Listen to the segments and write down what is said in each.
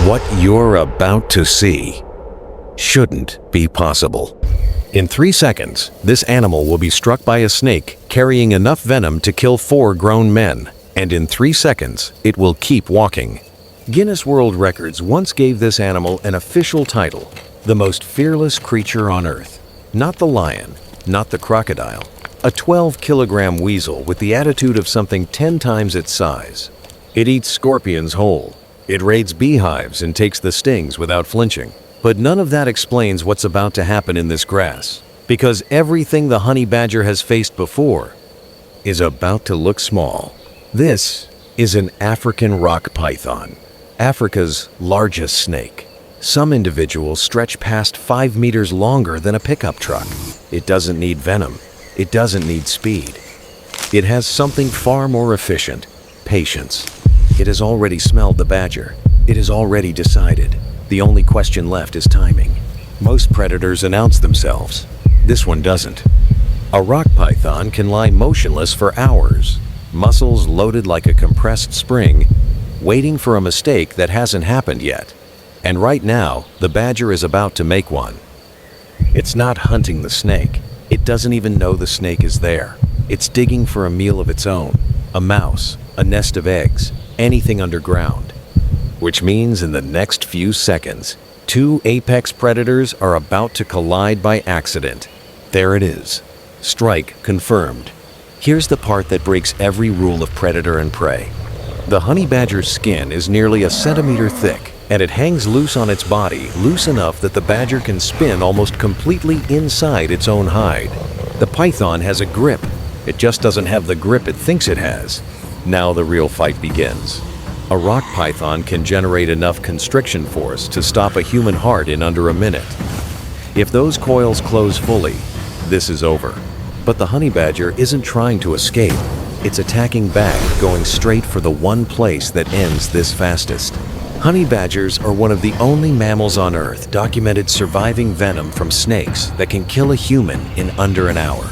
What you're about to see shouldn't be possible. In 3 seconds, this animal will be struck by a snake carrying enough venom to kill 4 grown men, and in 3 seconds, it will keep walking. Guinness World Records once gave this animal an official title, the most fearless creature on Earth. Not the lion, not the crocodile, a 12-kilogram weasel with the attitude of something 10 times its size. It eats scorpions whole. It raids beehives and takes the stings without flinching. But none of that explains what's about to happen in this grass, because everything the honey badger has faced before is about to look small. This is an African rock python, Africa's largest snake. Some individuals stretch past 5 meters longer than a pickup truck. It doesn't need venom. It doesn't need speed. It has something far more efficient: patience. It has already smelled the badger. It has already decided. The only question left is timing. Most predators announce themselves. This one doesn't. A rock python can lie motionless for hours, muscles loaded like a compressed spring, waiting for a mistake that hasn't happened yet. And right now, the badger is about to make one. It's not hunting the snake. It doesn't even know the snake is there. It's digging for a meal of its own, a mouse, a nest of eggs, anything underground. Which means in the next few seconds, 2 apex predators are about to collide by accident. There it is. Strike confirmed. Here's the part that breaks every rule of predator and prey. The honey badger's skin is nearly a centimeter thick, and it hangs loose on its body, loose enough that the badger can spin almost completely inside its own hide. The python has a grip. It just doesn't have the grip it thinks it has. Now the real fight begins. A rock python can generate enough constriction force to stop a human heart in under a minute. If those coils close fully, this is over. But the honey badger isn't trying to escape. It's attacking back, going straight for the one place that ends this fastest. Honey badgers are one of the only mammals on Earth documented surviving venom from snakes that can kill a human in under an hour.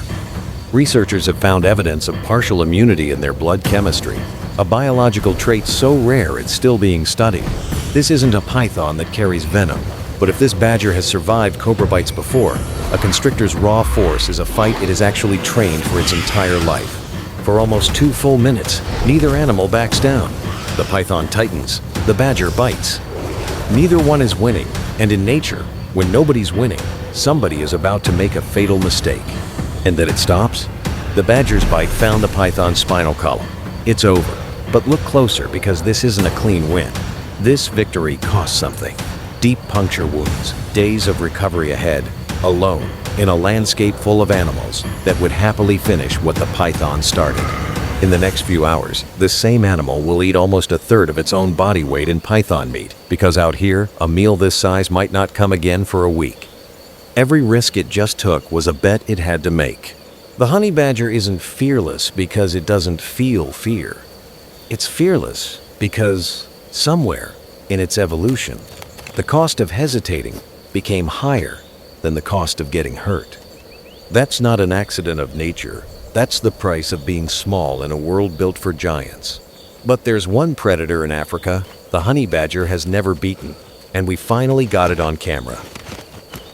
Researchers have found evidence of partial immunity in their blood chemistry, a biological trait so rare it's still being studied. This isn't a python that carries venom, but if this badger has survived cobra bites before, a constrictor's raw force is a fight it has actually trained for its entire life. For almost 2 full minutes, neither animal backs down. The python tightens, the badger bites. Neither one is winning, and in nature, when nobody's winning, somebody is about to make a fatal mistake. And then it stops. The badger's bite found the python's spinal column. It's over, but look closer because this isn't a clean win. This victory cost something. Deep puncture wounds, days of recovery ahead, alone, in a landscape full of animals that would happily finish what the python started. In the next few hours, this same animal will eat almost a third of its own body weight in python meat, because out here, a meal this size might not come again for a week. Every risk it just took was a bet it had to make. The honey badger isn't fearless because it doesn't feel fear. It's fearless because somewhere in its evolution, the cost of hesitating became higher than the cost of getting hurt. That's not an accident of nature. That's the price of being small in a world built for giants. But there's one predator in Africa the honey badger has never beaten, and we finally got it on camera.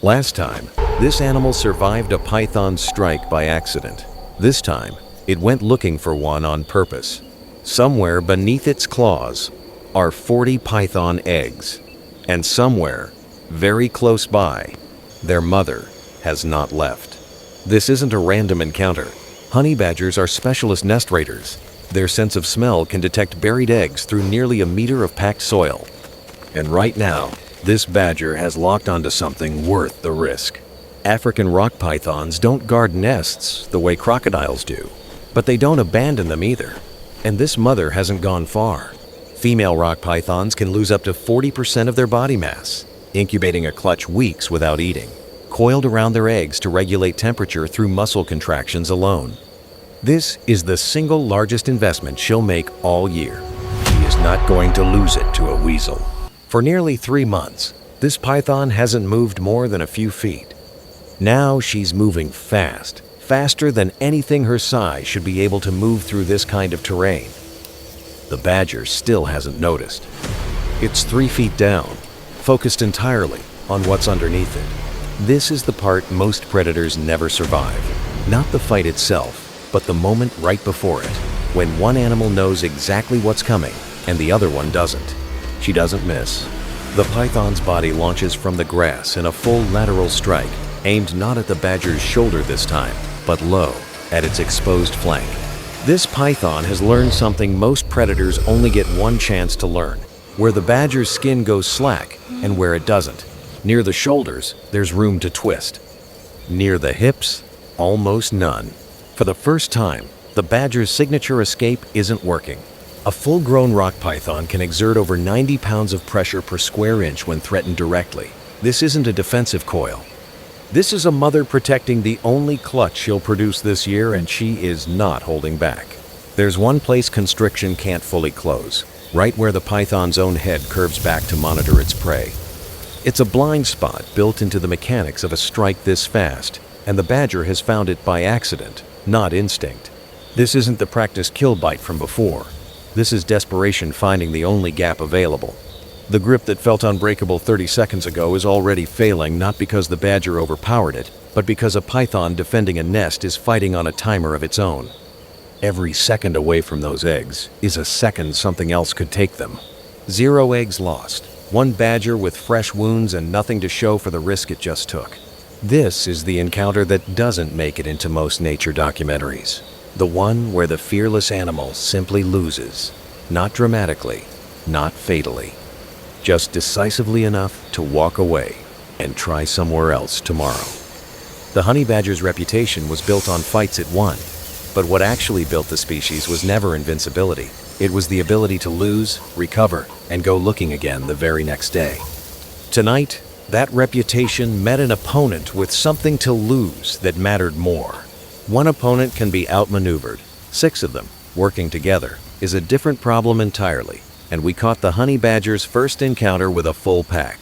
Last time, this animal survived a python's strike by accident. This time, it went looking for one on purpose. Somewhere beneath its claws are 40 python eggs. And somewhere, very close by, their mother has not left. This isn't a random encounter. Honey badgers are specialist nest raiders. Their sense of smell can detect buried eggs through nearly a meter of packed soil. And right now, this badger has locked onto something worth the risk. African rock pythons don't guard nests the way crocodiles do, but they don't abandon them either. And this mother hasn't gone far. Female rock pythons can lose up to 40% of their body mass, incubating a clutch weeks without eating, coiled around their eggs to regulate temperature through muscle contractions alone. This is the single largest investment she'll make all year. She is not going to lose it to a weasel. For nearly 3 months, this python hasn't moved more than a few feet. Now she's moving fast, faster than anything her size should be able to move through this kind of terrain. The badger still hasn't noticed. It's 3 feet down, focused entirely on what's underneath it. This is the part most predators never survive. Not the fight itself, but the moment right before it, when one animal knows exactly what's coming and the other one doesn't. She doesn't miss. The python's body launches from the grass in a full lateral strike, aimed not at the badger's shoulder this time, but low, at its exposed flank. This python has learned something most predators only get one chance to learn: where the badger's skin goes slack and where it doesn't. Near the shoulders, there's room to twist. Near the hips, almost none. For the first time, the badger's signature escape isn't working. A full-grown rock python can exert over 90 pounds of pressure per square inch when threatened directly. This isn't a defensive coil. This is a mother protecting the only clutch she'll produce this year, and she is not holding back. There's one place constriction can't fully close, right where the python's own head curves back to monitor its prey. It's a blind spot built into the mechanics of a strike this fast, and the badger has found it by accident, not instinct. This isn't the practice kill bite from before. This is desperation finding the only gap available. The grip that felt unbreakable 30 seconds ago is already failing, not because the badger overpowered it, but because a python defending a nest is fighting on a timer of its own. Every second away from those eggs is a second something else could take them. 0 eggs lost. One badger with fresh wounds and nothing to show for the risk it just took. This is the encounter that doesn't make it into most nature documentaries. The one where the fearless animal simply loses. Not dramatically, not fatally. Just decisively enough to walk away and try somewhere else tomorrow. The honey badger's reputation was built on fights it won. But what actually built the species was never invincibility. It was the ability to lose, recover, and go looking again the very next day. Tonight, that reputation met an opponent with something to lose that mattered more. One opponent can be outmaneuvered. 6 of them, working together, is a different problem entirely, and we caught the honey badger's first encounter with a full pack.